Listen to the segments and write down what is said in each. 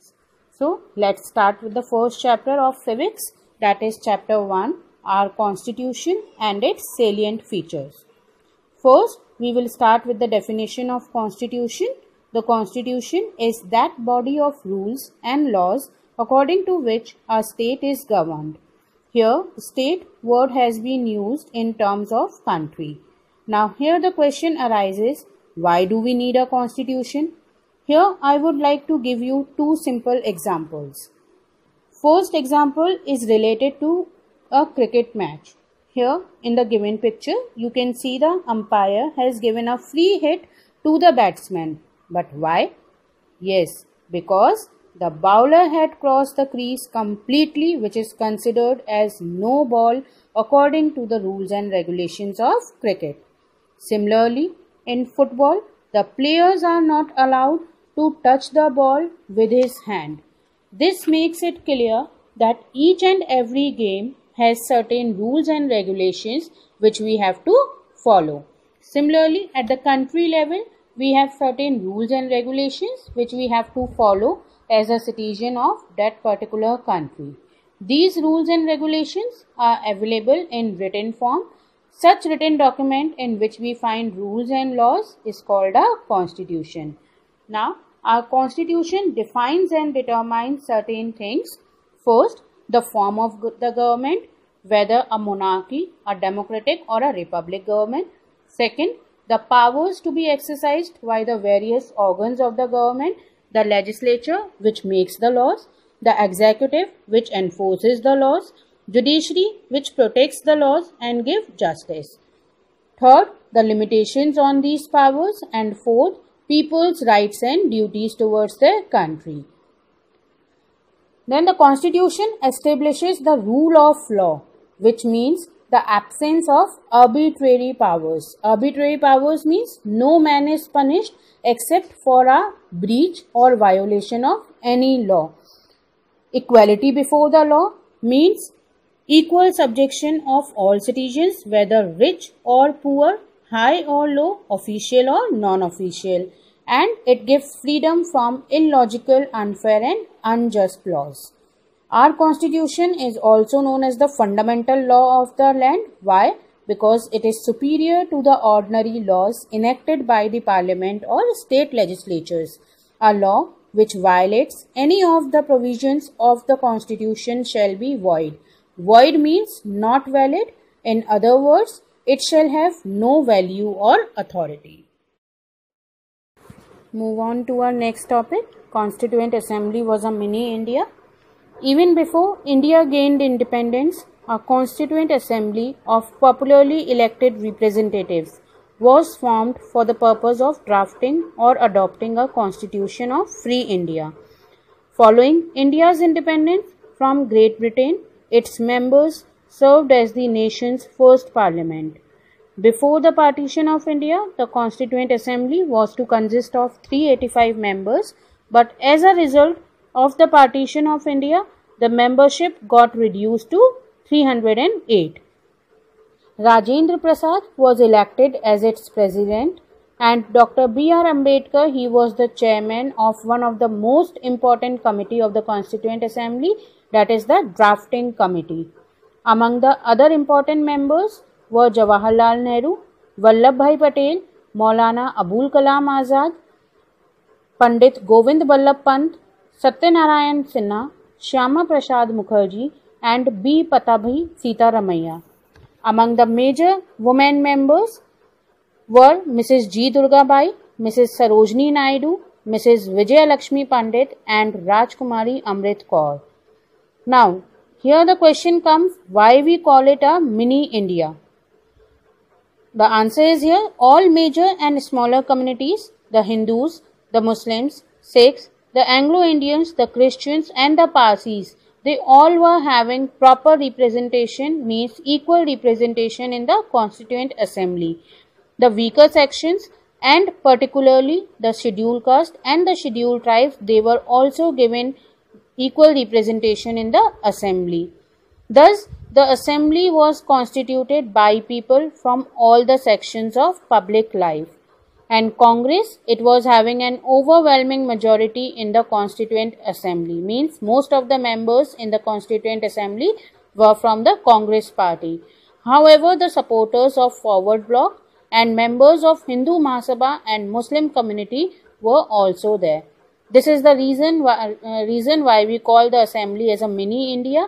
civics. So let's start with the first chapter of civics, that is chapter 1, our constitution and its salient features. First, we will start with the definition of constitution. The constitution is that body of rules and laws according to which a state is governed. Here, state word has been used in terms of country. Now, here the question arises, why do we need a constitution? Here, I would like to give you two simple examples. First example is related to a cricket match. Here, in the given picture, you can see the umpire has given a free hit to the batsman. But why? Yes, because the bowler had crossed the crease completely, which is considered as no ball according to the rules and regulations of cricket. Similarly, in football, the players are not allowed to touch the ball with his hand. This makes it clear that each and every game has certain rules and regulations which we have to follow. Similarly, at the country level, we have certain rules and regulations which we have to follow as a citizen of that particular country. These rules and regulations are available in written form. Such written document in which we find rules and laws is called a constitution. Now, our constitution defines and determines certain things. First, the form of the government, whether a monarchy, a democratic or a republic government. Second, the powers to be exercised by the various organs of the government, the legislature which makes the laws, the executive which enforces the laws, judiciary which protects the laws and gives justice. Third, the limitations on these powers, and fourth, people's rights and duties towards their country. Then the constitution establishes the rule of law, which means the absence of arbitrary powers. Arbitrary powers means no man is punished except for a breach or violation of any law. Equality before the law means equal subjection of all citizens, whether rich or poor, high or low, official or non-official, and it gives freedom from illogical, unfair and unjust laws. Our constitution is also known as the fundamental law of the land. Why? Because it is superior to the ordinary laws enacted by the parliament or state legislatures. A law which violates any of the provisions of the constitution shall be void. Void means not valid. In other words, it shall have no value or authority. Move on to our next topic. Constituent Assembly was a mini India. Even before India gained independence, a Constituent Assembly of popularly elected representatives was formed for the purpose of drafting or adopting a constitution of free India. Following India's independence from Great Britain, its members served as the nation's first parliament. Before the partition of India, the Constituent Assembly was to consist of 385 members, but as a result of the partition of India, the membership got reduced to 308. Rajendra Prasad was elected as its president, and Dr. B.R. Ambedkar, he was the chairman of one of the most important committee of the Constituent Assembly, that is the drafting committee. Among the other important members were Jawaharlal Nehru, Vallabhbhai Patel, Maulana Abul Kalam Azad, Pandit Govind Ballabh Pant, Satyanarayan Sinha, Shyama Prasad Mukherjee and B. Pattabhi Sitaramaiah. Among the major women members were Mrs. G. Durgabai, Mrs. Sarojini Naidu, Mrs. Vijaya Lakshmi Pandit and Rajkumari Amrit Kaur. Now, here the question comes, why we call it a mini India? The answer is here, all major and smaller communities, the Hindus, the Muslims, Sikhs, the Anglo-Indians, the Christians and the Parsis, they all were having proper representation, means equal representation in the Constituent Assembly. The weaker sections and particularly the scheduled caste and the scheduled tribes, they were also given equal representation in the assembly. Thus, the assembly was constituted by people from all the sections of public life, and Congress, it was having an overwhelming majority in the Constituent Assembly. Means most of the members in the Constituent Assembly were from the Congress party. However, the supporters of Forward Bloc and members of Hindu Mahasabha and Muslim community were also there. This is the reason why we call the assembly as a mini India,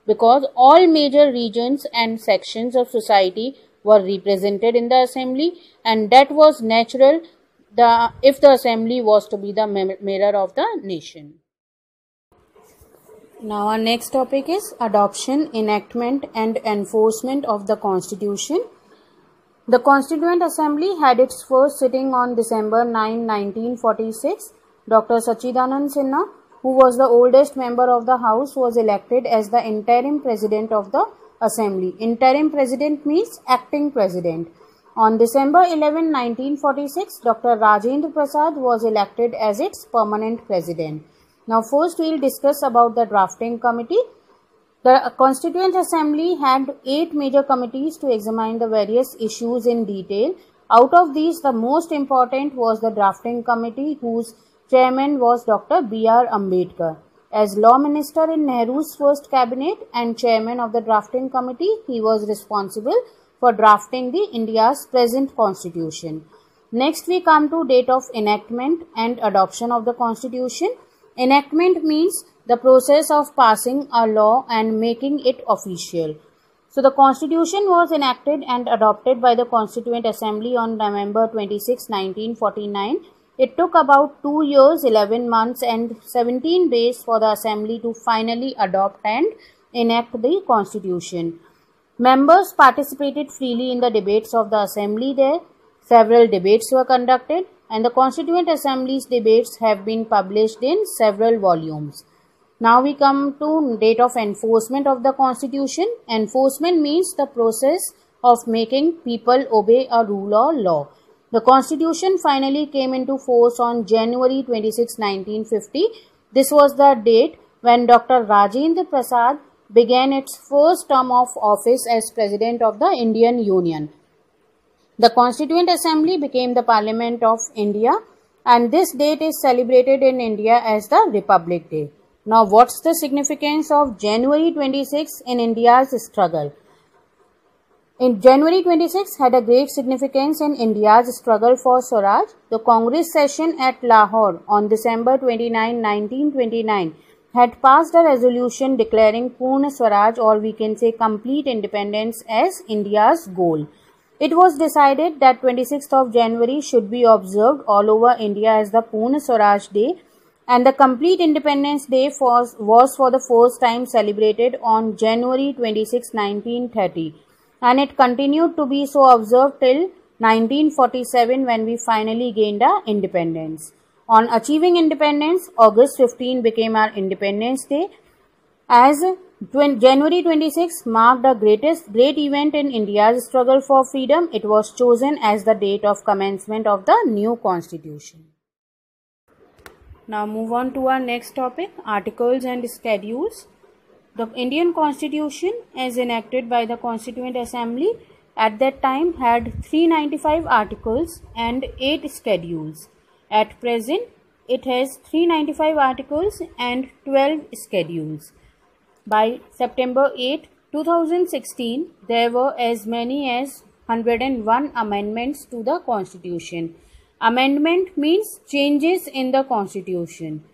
because all major regions and sections of society were represented in the assembly, and that was natural if the assembly was to be the mirror of the nation. Now our next topic is adoption, enactment and enforcement of the Constitution. The Constituent Assembly had its first sitting on December 9, 1946. Dr. Sachidanand Sinha, who was the oldest member of the House, was elected as the interim president of the Assembly. Interim president means acting president. On December 11, 1946, Dr. Rajendra Prasad was elected as its permanent president. Now first we will discuss about the drafting committee. The Constituent Assembly had 8 major committees to examine the various issues in detail. Out of these, the most important was the drafting committee, whose chairman was Dr. B.R. Ambedkar. As law minister in Nehru's first cabinet and chairman of the drafting committee, he was responsible for drafting the India's present constitution. Next we come to date of enactment and adoption of the constitution. Enactment means the process of passing a law and making it official. So the constitution was enacted and adopted by the Constituent Assembly on November 26, 1949. It took about 2 years, 11 months and 17 days for the assembly to finally adopt and enact the constitution. Members participated freely in the debates of the assembly there. Several debates were conducted, and the Constituent Assembly's debates have been published in several volumes. Now we come to date of enforcement of the constitution. Enforcement means the process of making people obey a rule or law. The constitution finally came into force on January 26, 1950. This was the date when Dr. Rajendra Prasad began its first term of office as President of the Indian Union. The Constituent Assembly became the Parliament of India, and this date is celebrated in India as the Republic Day. Now, what's the significance of January 26 in India's struggle? In January 26 had a great significance in India's struggle for Swaraj. The Congress session at Lahore on December 29, 1929 had passed a resolution declaring Purna Swaraj, or we can say complete independence, as India's goal. It was decided that 26th of January should be observed all over India as the Purna Swaraj Day, and the complete Independence Day was for the first time celebrated on January 26, 1930. And it continued to be so observed till 1947, when we finally gained our independence. On achieving independence, August 15 became our Independence Day. As January 26 marked the great event in India's struggle for freedom, it was chosen as the date of commencement of the new constitution. Now move on to our next topic, articles and schedules. The Indian Constitution, as enacted by the Constituent Assembly, at that time had 395 articles and 8 schedules. At present, it has 395 articles and 12 schedules. By September 8, 2016, there were as many as 101 amendments to the Constitution. Amendment means changes in the Constitution.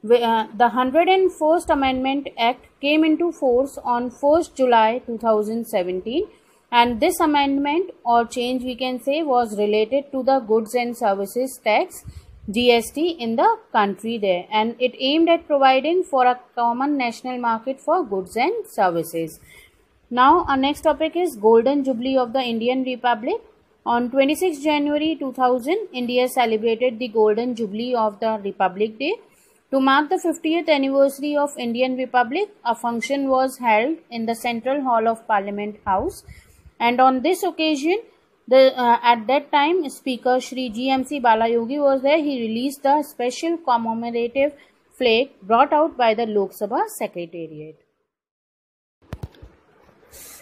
The 101st Amendment Act came into force on 1st July 2017, and this amendment or change, we can say, was related to the goods and services tax, GST, in the country there, and it aimed at providing for a common national market for goods and services. Now our next topic is Golden Jubilee of the Indian Republic. On 26 January 2000, India celebrated the Golden Jubilee of the Republic Day. To mark the 50th anniversary of Indian Republic, a function was held in the Central Hall of Parliament House, and on this occasion, at that time, Speaker Shri G.M.C. Balayogi was there. He released the special commemorative flag brought out by the Lok Sabha Secretariat.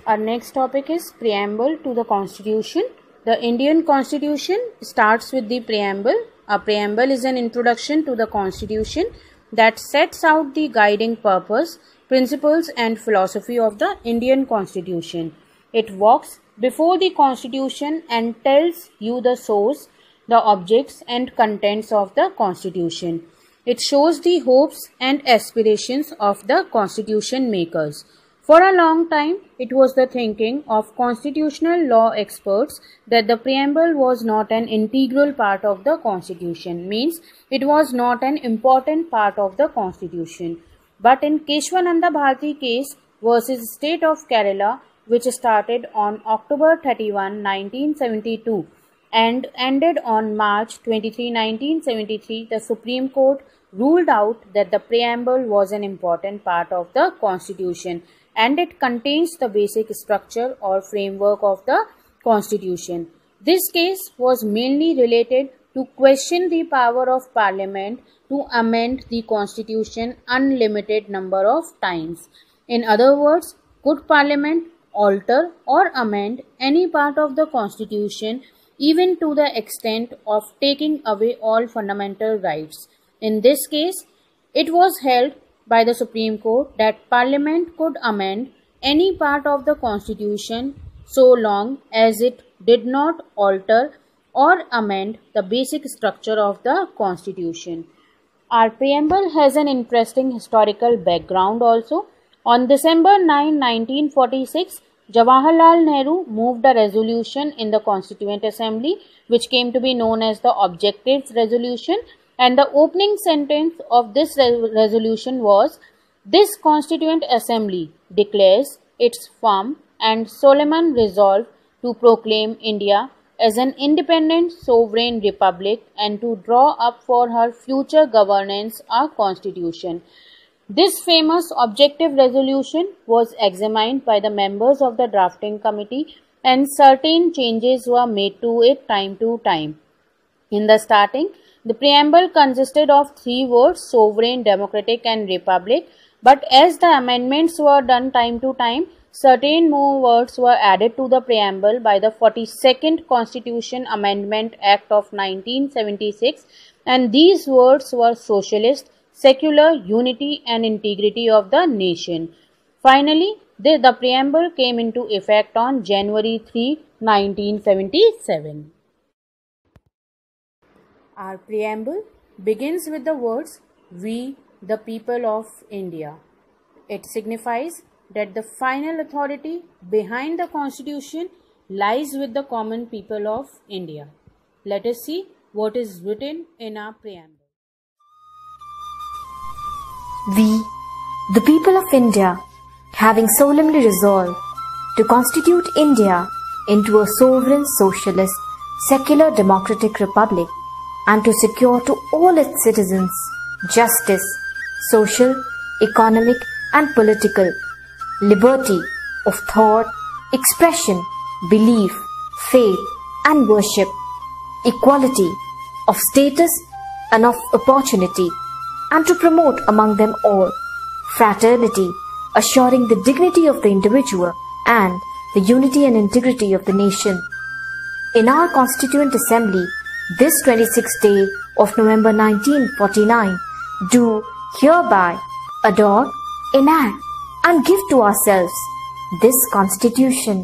Our next topic is Preamble to the Constitution. The Indian Constitution starts with the preamble. A preamble is an introduction to the Constitution that sets out the guiding purpose, principles and philosophy of the Indian Constitution. It walks before the Constitution and tells you the source, the objects and contents of the Constitution. It shows the hopes and aspirations of the Constitution makers. For a long time, it was the thinking of constitutional law experts that the preamble was not an integral part of the Constitution, means it was not an important part of the Constitution. But in Keshwananda Bharati case versus State of Kerala, which started on October 31, 1972 and ended on March 23, 1973, the Supreme Court ruled out that the preamble was an important part of the Constitution and it contains the basic structure or framework of the Constitution. This case was mainly related to question the power of Parliament to amend the Constitution unlimited number of times. In other words, could Parliament alter or amend any part of the Constitution even to the extent of taking away all fundamental rights? In this case, it was held by the Supreme Court that Parliament could amend any part of the Constitution so long as it did not alter or amend the basic structure of the Constitution. Our preamble has an interesting historical background also. On December 9, 1946, Jawaharlal Nehru moved a resolution in the Constituent Assembly which came to be known as the Objectives Resolution, and the opening sentence of this resolution was, "This Constituent Assembly declares its firm and solemn resolve to proclaim India as an independent sovereign republic and to draw up for her future governance a constitution." This famous objective resolution was examined by the members of the drafting committee and certain changes were made to it time to time. In the starting, the preamble consisted of 3 words, sovereign, democratic and republic, but as the amendments were done time to time, certain more words were added to the preamble by the 42nd Constitution Amendment Act of 1976, and these words were socialist, secular, unity and integrity of the nation. Finally, the preamble came into effect on January 3, 1977. Our preamble begins with the words, "We, the people of India." It signifies that the final authority behind the Constitution lies with the common people of India. Let us see what is written in our preamble. We, the people of India, having solemnly resolved to constitute India into a sovereign, socialist, secular, democratic republic, and to secure to all its citizens justice, social, economic and political, liberty of thought, expression, belief, faith and worship, equality of status and of opportunity, and to promote among them all fraternity, assuring the dignity of the individual and the unity and integrity of the nation. In our Constituent Assembly, this 26th day of November 1949, do hereby adopt, enact and give to ourselves this Constitution.